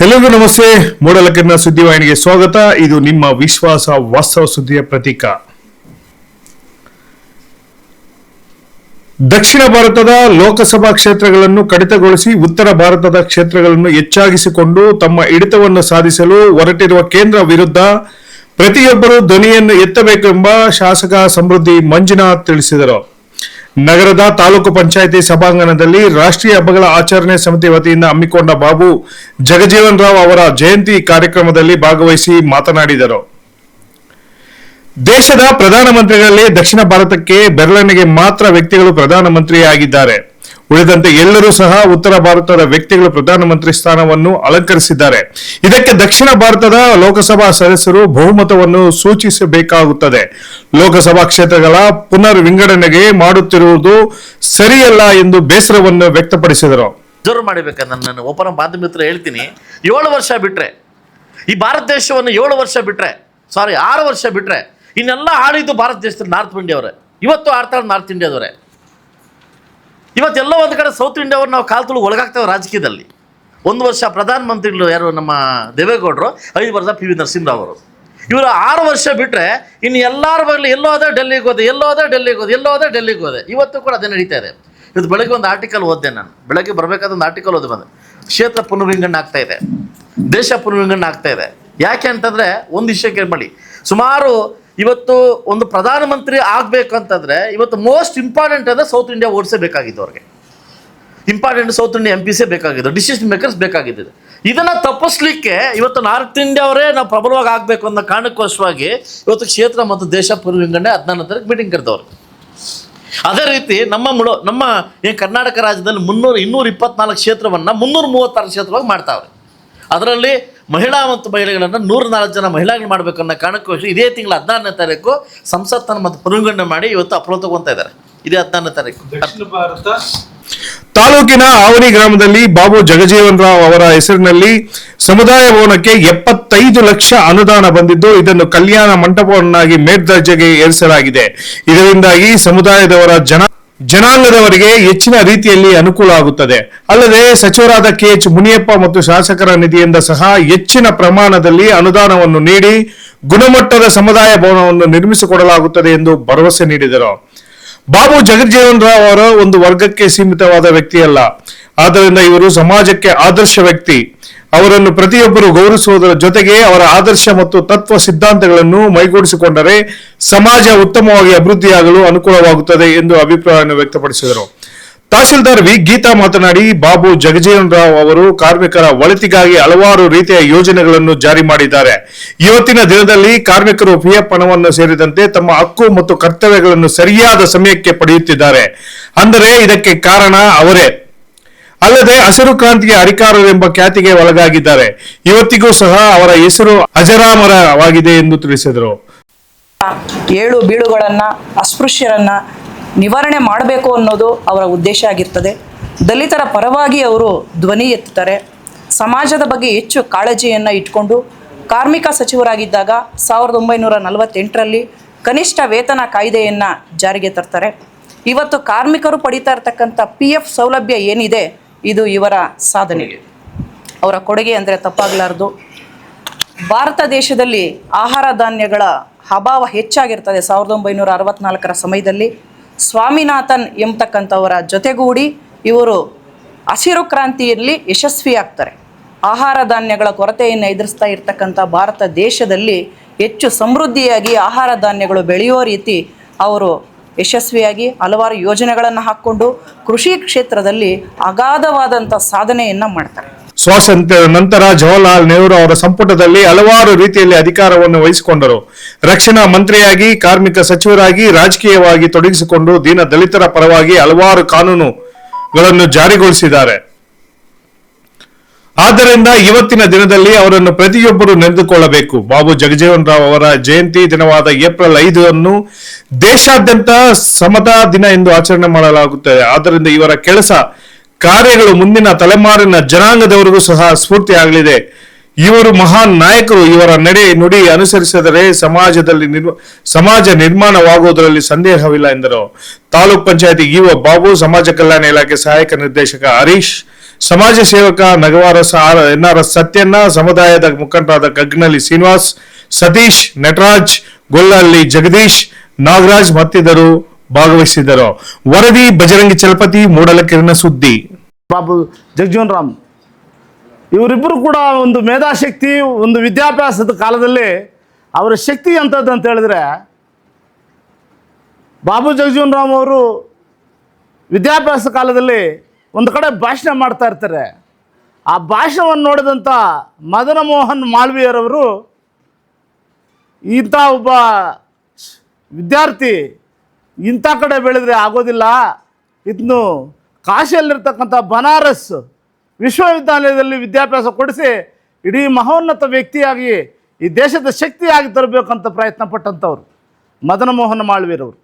ಎಲ್ಲರಿಗೂ ನಮಸ್ತೆ. ಮೂಡಲಕೆರೆನ ಸುದ್ದಿವಾಹಿನಿಗೆ ಸ್ವಾಗತ. ಇದು ನಿಮ್ಮ ವಿಶ್ವಾಸ ವಾಸ್ತವ ಸುದ್ದಿಯ ಪ್ರತೀಕ. ದಕ್ಷಿಣ ಭಾರತದ ಲೋಕಸಭಾ ಕ್ಷೇತ್ರಗಳನ್ನು ಕಡಿತಗೊಳಿಸಿ ಉತ್ತರ ಭಾರತದ ಕ್ಷೇತ್ರಗಳನ್ನು ಹೆಚ್ಚಾಗಿಸಿಕೊಂಡು ತಮ್ಮ ಹಿಡಿತವನ್ನು ಸಾಧಿಸಲು ಹೊರಟಿರುವ ಕೇಂದ್ರ ವಿರುದ್ಧ ಪ್ರತಿಯೊಬ್ಬರು ಧ್ವನಿಯನ್ನು ಎತ್ತಬೇಕೆಂಬ ಶಾಸಕ ಸಮೃದ್ಧಿ ಮಂಜುನಾಥ್ ತಿಳಿಸಿದರು. ನಗರದ ತಾಲೂಕು ಪಂಚಾಯಿತಿ ಸಭಾಂಗಣದಲ್ಲಿ ರಾಷ್ಟ್ರೀಯ ಹಬ್ಬಗಳ ಆಚರಣೆ ಸಮಿತಿ ವತಿಯಿಂದ ಹಮ್ಮಿಕೊಂಡ ಬಾಬು ಜಗಜೀವನ್ ರಾವ್ ಅವರ ಜಯಂತಿ ಕಾರ್ಯಕ್ರಮದಲ್ಲಿ ಭಾಗವಹಿಸಿ ಮಾತನಾಡಿದರು. ದೇಶದ ಪ್ರಧಾನಮಂತ್ರಿಗಳಲ್ಲಿ ದಕ್ಷಿಣ ಭಾರತಕ್ಕೆ ಬೆರಳೆಣಿಗೆ ಮಾತ್ರ ವ್ಯಕ್ತಿಗಳು ಪ್ರಧಾನಮಂತ್ರಿಯಾಗಿದ್ದಾರೆ. ಉಳಿದಂತೆ ಎಲ್ಲರೂ ಸಹ ಉತ್ತರ ಭಾರತದ ವ್ಯಕ್ತಿಗಳು ಪ್ರಧಾನಮಂತ್ರಿ ಸ್ಥಾನವನ್ನು ಅಲಂಕರಿಸಿದ್ದಾರೆ. ಇದಕ್ಕೆ ದಕ್ಷಿಣ ಭಾರತದ ಲೋಕಸಭಾ ಸದಸ್ಯರು ಬಹುಮತವನ್ನು ಸೂಚಿಸಬೇಕಾಗುತ್ತದೆ. ಲೋಕಸಭಾ ಕ್ಷೇತ್ರಗಳ ಪುನರ್ ವಿಂಗಡಣೆಗೆ ಮಾಡುತ್ತಿರುವುದು ಸರಿಯಲ್ಲ ಎಂದು ಬೇಸರವನ್ನು ವ್ಯಕ್ತಪಡಿಸಿದರು. ಅಬ್ಸರ್ವ್ ಮಾಡಬೇಕಂದ್ರೆ ನಾನು ಒಬ್ಬರ ಮಾಧ್ಯಮ ಮಿತ್ರ ಹೇಳ್ತೀನಿ, 7 ವರ್ಷ ಬಿಟ್ರೆ ಈ ಭಾರತ ದೇಶವನ್ನು 7 ವರ್ಷ ಬಿಟ್ರೆ 6 ವರ್ಷ ಬಿಟ್ರೆ ಇನ್ನೆಲ್ಲ ಆಳಿದ್ದು ಭಾರತ ದೇಶದಲ್ಲಿ ನಾರ್ತ್ ಇಂಡಿಯಾವರೇ. ಇವತ್ತು ಆಡ್ತಾರೆ ನಾರ್ತ್ ಇಂಡಿಯಾದವರೇ. ಇವತ್ತೆಲ್ಲ ಒಂದು ಕಡೆ ಸೌತ್ ಇಂಡಿಯಾವ್ರು ನಾವು ಕಾಲು ತುಳು ಒಳಗಾಗ್ತೇವೆ ರಾಜಕೀಯದಲ್ಲಿ. 1 ವರ್ಷ ಪ್ರಧಾನಮಂತ್ರಿಗಳು ಯಾರು ನಮ್ಮ ದೇವೇಗೌಡರು, 5 ವರ್ಷ ಪಿ ವಿ ನರಸಿಂಹರಾವ್ ಅವರು. ಇವರು 6 ವರ್ಷ ಬಿಟ್ಟರೆ ಇನ್ನು ಎಲ್ಲರ ಬರಲಿ ಎಲ್ಲೋ ಹೋದೆ ಡೆಲ್ಲಿಗೆ ಹೋದೆ, ಎಲ್ಲೋ ಹೋದೆ ಡೆಲ್ಲಿಗೆ ಹೋದೆ, ಎಲ್ಲೋ ಹೋದೆ ಡೆಲ್ಲಿಗೆ ಹೋದೆ. ಇವತ್ತು ಕೂಡ ಅದೇ ನಡೀತಾ ಇದೆ. ಇವತ್ತು ಬೆಳಗ್ಗೆ ಒಂದು ಆರ್ಟಿಕಲ್ ಓದಿದೆ ನಾನು. ಬೆಳಗ್ಗೆ ಬರಬೇಕಾದ ಒಂದು ಆರ್ಟಿಕಲ್ ಓದಿ ಬಂದೆ. ಕ್ಷೇತ್ರ ಪುನರ್ವಿಂಗಡಣೆ ಆಗ್ತಾ ಇದೆ, ದೇಶ ಪುನರ್ವಿಂಗಡಣೆ ಆಗ್ತಾ ಇದೆ. ಯಾಕೆ ಅಂತಂದರೆ ಒಂದು ವಿಷಯಕ್ಕೆ ಮಾಡಿ, ಸುಮಾರು ಇವತ್ತು ಒಂದು ಪ್ರಧಾನಮಂತ್ರಿ ಆಗಬೇಕು ಅಂತಂದರೆ ಇವತ್ತು ಮೋಸ್ಟ್ ಇಂಪಾರ್ಟೆಂಟ್ ಅಂದರೆ ಸೌತ್ ಇಂಡಿಯಾ ಓಡಿಸೇ ಬೇಕಾಗಿದ್ದು. ಅವ್ರಿಗೆ ಇಂಪಾರ್ಟೆಂಟ್ ಸೌತ್ ಇಂಡಿಯಾ MPಸೇ ಬೇಕಾಗಿದ್ದು, ಡಿಸಿಷನ್ ಮೇಕರ್ಸ್ ಬೇಕಾಗಿದ್ದು. ಇದನ್ನು ತಪ್ಪಿಸ್ಲಿಕ್ಕೆ ಇವತ್ತು ನಾರ್ತ್ ಇಂಡಿಯಾವರೇ ನಾವು ಪ್ರಬಲವಾಗಿ ಆಗಬೇಕು ಅನ್ನೋ ಕಾರಣಕ್ಕೋಸ್ಕರವಾಗಿ ಇವತ್ತು ಕ್ಷೇತ್ರ ಮತ್ತು ದೇಶ ಪುನರ್ವಿಂಗಡಣೆ 14ನೇ ತಾರೀಕು ಮೀಟಿಂಗ್ ಕರೆದವ್ರು. ಅದೇ ರೀತಿ ನಮ್ಮ ಏನು ಕರ್ನಾಟಕ ರಾಜ್ಯದಲ್ಲಿ 224 ಕ್ಷೇತ್ರವನ್ನು 336 ಕ್ಷೇತ್ರವಾಗಿ ಮಾಡ್ತಾವ್ರೆ. ಅದರಲ್ಲಿ ಮಹಿಳಾ ಮತ್ತು ಮಹಿಳೆಗಳನ್ನು 104 ಜನ ಮಹಿಳೆಗಳು ಮಾಡಬೇಕು ಅನ್ನೋ ಕಾರಣಕ್ಕೋಸ್ಕರ ಇದೇ ತಿಂಗಳ 16ನೇ ತಾರೀಕು ಸಂಸತ್ತನ್ನು ಮತ್ತು ಪುನರ್ವಿಂಗಡಣೆ ಮಾಡಿ ಇವತ್ತು ಅಪ್ರೋಚ್ ತಗೊತಾ ಇದ್ದಾರೆ. ಇದೇ 16ನೇ ತಾರೀಕು. ದಕ್ಷಿಣ ಭಾರತ ತಾಲೂಕಿನ ಆವನಿ ಗ್ರಾಮದಲ್ಲಿ ಬಾಬು ಜಗಜೀವನ್ ರಾವ್ ಅವರ ಹೆಸರಿನಲ್ಲಿ ಸಮುದಾಯ ಭವನಕ್ಕೆ 75 ಲಕ್ಷ ಅನುದಾನ ಬಂದಿದ್ದು, ಇದನ್ನು ಕಲ್ಯಾಣ ಮಂಟಪವನ್ನಾಗಿ ಮೇಲ್ದರ್ಜೆಗೆ ಏರಿಸಲಾಗಿದೆ. ಇದರಿಂದಾಗಿ ಸಮುದಾಯದವರ ಜನಾಂಗದವರಿಗೆ ಹೆಚ್ಚಿನ ರೀತಿಯಲ್ಲಿ ಅನುಕೂಲ ಆಗುತ್ತದೆ. ಅಲ್ಲದೆ ಸಚಿವರಾದ KH ಮುನಿಯಪ್ಪ ಮತ್ತು ಶಾಸಕರ ನಿಧಿಯಿಂದ ಸಹ ಹೆಚ್ಚಿನ ಪ್ರಮಾಣದಲ್ಲಿ ಅನುದಾನವನ್ನು ನೀಡಿ ಗುಣಮಟ್ಟದ ಸಮುದಾಯ ಭವನವನ್ನು ನಿರ್ಮಿಸಿಕೊಡಲಾಗುತ್ತದೆ ಎಂದು ಭರವಸೆ ನೀಡಿದರು. ಬಾಬು ಜಗಜೀವನ್ ರಾವ್ ಅವರ ಒಂದು ವರ್ಗಕ್ಕೆ ಸೀಮಿತವಾದ ವ್ಯಕ್ತಿಯಲ್ಲ. ಆದ್ದರಿಂದ ಇವರು ಸಮಾಜಕ್ಕೆ ಆದರ್ಶ ವ್ಯಕ್ತಿ. ಅವರನ್ನು ಪ್ರತಿಯೊಬ್ಬರು ಗೌರವಿಸುವುದರ ಜೊತೆಗೆ ಅವರ ಆದರ್ಶ ಮತ್ತು ತತ್ವ ಸಿದ್ಧಾಂತಗಳನ್ನು ಮೈಗೂಡಿಸಿಕೊಂಡರೆ ಸಮಾಜ ಉತ್ತಮವಾಗಿ ಅಭಿವೃದ್ಧಿಯಾಗಲು ಅನುಕೂಲವಾಗುತ್ತದೆ ಎಂದು ಅಭಿಪ್ರಾಯವನ್ನು ವ್ಯಕ್ತಪಡಿಸಿದರು. ತಹಶೀಲ್ದಾರ್ ವಿ ಗೀತಾ ಮಾತನಾಡಿ, ಬಾಬು ಜಗಜೀವನ್ ರಾವ್ ಅವರು ಕಾರ್ಮಿಕರ ಒಳಿತಿಗಾಗಿ ಹಲವಾರು ರೀತಿಯ ಯೋಜನೆಗಳನ್ನು ಜಾರಿ ಮಾಡಿದ್ದಾರೆ. ಇವತ್ತಿನ ದಿನದಲ್ಲಿ ಕಾರ್ಮಿಕರು PF ಹಣವನ್ನು ಸೇರಿದಂತೆ ತಮ್ಮ ಹಕ್ಕು ಮತ್ತು ಕರ್ತವ್ಯಗಳನ್ನು ಸರಿಯಾದ ಸಮಯಕ್ಕೆ ಪಡೆಯುತ್ತಿದ್ದಾರೆ. ಅಂದರೆ ಇದಕ್ಕೆ ಕಾರಣ ಅವರೇ. ಅಲ್ಲದೆ ಹಸಿರು ಕ್ರಾಂತಿಗೆ ಹರಿಕಾರರೆಂಬ ಖ್ಯಾತಿಗೆ ಒಳಗಾಗಿದ್ದಾರೆ. ಇವತ್ತಿಗೂ ಸಹ ಅವರ ಹೆಸರು ಅಜರಾಮರವಾಗಿದೆ ಎಂದು ತಿಳಿಸಿದರು. 7 ಬೀಳುಗಳನ್ನು, ಅಸ್ಪೃಶ್ಯರನ್ನ ನಿವಾರಣೆ ಮಾಡಬೇಕು ಅನ್ನೋದು ಅವರ ಉದ್ದೇಶ ಆಗಿರ್ತದೆ. ದಲಿತರ ಪರವಾಗಿ ಅವರು ಧ್ವನಿ ಎತ್ತುತ್ತಾರೆ. ಸಮಾಜದ ಬಗ್ಗೆ ಹೆಚ್ಚು ಕಾಳಜಿಯನ್ನು ಇಟ್ಕೊಂಡು ಕಾರ್ಮಿಕ ಸಚಿವರಾಗಿದ್ದಾಗ 1948ರಲ್ಲಿ ಕನಿಷ್ಠ ವೇತನ ಕಾಯ್ದೆಯನ್ನು ಜಾರಿಗೆ ತರ್ತಾರೆ. ಇವತ್ತು ಕಾರ್ಮಿಕರು ಪಡಿತಾ ಇರ್ತಕ್ಕಂಥ PF ಸೌಲಭ್ಯ ಏನಿದೆ, ಇದು ಇವರ ಸಾಧನೆ, ಅವರ ಕೊಡುಗೆ ಅಂದರೆ ತಪ್ಪಾಗಲಾರದು. ಭಾರತ ದೇಶದಲ್ಲಿ ಆಹಾರ ಧಾನ್ಯಗಳ ಅಭಾವ ಹೆಚ್ಚಾಗಿರ್ತದೆ. 1964ರ ಸಮಯದಲ್ಲಿ ಸ್ವಾಮಿನಾಥನ್ ಎಂಬತಕ್ಕಂಥವರ ಜೊತೆಗೂಡಿ ಇವರು ಹಸಿರು ಕ್ರಾಂತಿಯಲ್ಲಿ ಯಶಸ್ವಿಯಾಗ್ತಾರೆ. ಆಹಾರ ಧಾನ್ಯಗಳ ಕೊರತೆಯನ್ನು ಎದುರಿಸ್ತಾ ಇರ್ತಕ್ಕಂಥ ಭಾರತ ದೇಶದಲ್ಲಿ ಹೆಚ್ಚು ಸಮೃದ್ಧಿಯಾಗಿ ಆಹಾರ ಧಾನ್ಯಗಳು ಬೆಳೆಯುವ ರೀತಿ ಅವರು ಯಶಸ್ವಿಯಾಗಿ ಹಲವಾರು ಯೋಜನೆಗಳನ್ನು ಹಾಕ್ಕೊಂಡು ಕೃಷಿ ಕ್ಷೇತ್ರದಲ್ಲಿ ಅಗಾಧವಾದಂಥ ಸಾಧನೆಯನ್ನು ಮಾಡ್ತಾರೆ. ಸ್ವಾತಂತ್ರ್ಯ ನಂತರ ಜವಾಹರ್ಲಾಲ್ ನೆಹರು ಅವರ ಸಂಪುಟದಲ್ಲಿ ಹಲವಾರು ರೀತಿಯಲ್ಲಿ ಅಧಿಕಾರವನ್ನು ವಹಿಸಿಕೊಂಡರು. ರಕ್ಷಣಾ ಮಂತ್ರಿಯಾಗಿ, ಕಾರ್ಮಿಕ ಸಚಿವರಾಗಿ, ರಾಜಕೀಯವಾಗಿ ತೊಡಗಿಸಿಕೊಂಡು ದೀನ ದಲಿತರ ಪರವಾಗಿ ಹಲವಾರು ಕಾನೂನುಗಳನ್ನು ಜಾರಿಗೊಳಿಸಿದ್ದಾರೆ. ಆದ್ದರಿಂದ ಇವತ್ತಿನ ದಿನದಲ್ಲಿ ಅವರನ್ನು ಪ್ರತಿಯೊಬ್ಬರು ನೆನೆದುಕೊಳ್ಳಬೇಕು. ಬಾಬು ಜಗಜೀವನ್ ರಾವ್ ಅವರ ಜಯಂತಿ ದಿನವಾದ ಏಪ್ರಿಲ್ 5 ಅನ್ನು ದೇಶಾದ್ಯಂತ ಸಮತಾ ದಿನ ಎಂದು ಆಚರಣೆ ಮಾಡಲಾಗುತ್ತದೆ. ಆದ್ದರಿಂದ ಇವರ ಕೆಲಸ ಕಾರ್ಯಗಳು ಮುಂದಿನ ತಲೆಮಾರಿನ ಜನಾಂಗದವರಿಗೂ ಸಹ ಸ್ಫೂರ್ತಿಯಾಗಲಿದೆ. ಇವರು ಮಹಾನ್ ನಾಯಕರು. ಇವರ ನಡೆ ನುಡಿ ಅನುಸರಿಸಿದರೆ ಸಮಾಜ ನಿರ್ಮಾಣವಾಗುವುದರಲ್ಲಿ ಸಂದೇಹವಿಲ್ಲ ಎಂದರು. ತಾಲೂಕ್ ಪಂಚಾಯತಿ EO ಬಾಬು, ಸಮಾಜ ಕಲ್ಯಾಣ ಇಲಾಖೆ ಸಹಾಯಕ ನಿರ್ದೇಶಕ ಹರೀಶ್, ಸಮಾಜ ಸೇವಕ ನಗವಾರ NRS ಸತ್ಯಣ್ಣ, ಸಮುದಾಯದ ಮುಖಂಡರಾದ ಕಗ್ನಳ್ಳಿ ಶ್ರೀನಿವಾಸ್, ಸತೀಶ್, ನಟರಾಜ್, ಗೊಲ್ಲಹಳ್ಳಿ ಜಗದೀಶ್, ನಾಗರಾಜ್ ಮತ್ತಿತರರು ಭಾಗವಹಿಸಿದ್ದರು. ವರದಿ ಬಜರಂಗಿ ಚಲಪತಿ, ಮೂಡಲಕೆರೆನ ಸುದ್ದಿ. ಬಾಬು ಜಗಜೀವನ್ ರಾಮ್ ಇವರಿಬ್ಬರು ಕೂಡ ಒಂದು ಮೇಧಾಶಕ್ತಿ, ಒಂದು ವಿದ್ಯಾಭ್ಯಾಸದ ಕಾಲದಲ್ಲಿ ಅವರ ಶಕ್ತಿ ಎಂಥದ್ದು ಅಂತ ಹೇಳಿದ್ರೆ, ಬಾಬು ಜಗಜೀವನ್ ರಾಮ್ ಅವರು ವಿದ್ಯಾಭ್ಯಾಸ ಕಾಲದಲ್ಲಿ ಒಂದು ಕಡೆ ಭಾಷಣ ಮಾಡ್ತಾ ಇರ್ತಾರೆ. ಆ ಭಾಷಣವನ್ನು ನೋಡಿದಂಥ ಮದನ ಮೋಹನ್ ಮಾಳ್ವೀಯರವರು ಇಂಥ ಒಬ್ಬ ವಿದ್ಯಾರ್ಥಿ ಇಂಥ ಕಡೆ ಬೆಳೆದರೆ ಆಗೋದಿಲ್ಲ, ಇದನ್ನು ಕಾಶಿಯಲ್ಲಿರ್ತಕ್ಕಂಥ ಬನಾರಸ್ ವಿಶ್ವವಿದ್ಯಾಲಯದಲ್ಲಿ ವಿದ್ಯಾಭ್ಯಾಸ ಕೊಡಿಸಿ ಇಡೀ ಮಹೋನ್ನತ ವ್ಯಕ್ತಿಯಾಗಿ ಈ ದೇಶದ ಶಕ್ತಿಯಾಗಿ ತರಬೇಕಂತ ಪ್ರಯತ್ನ ಪಟ್ಟಂಥವ್ರು ಮದನ ಮೋಹನ್ ಮಾಳ್ವೀಯರವರು.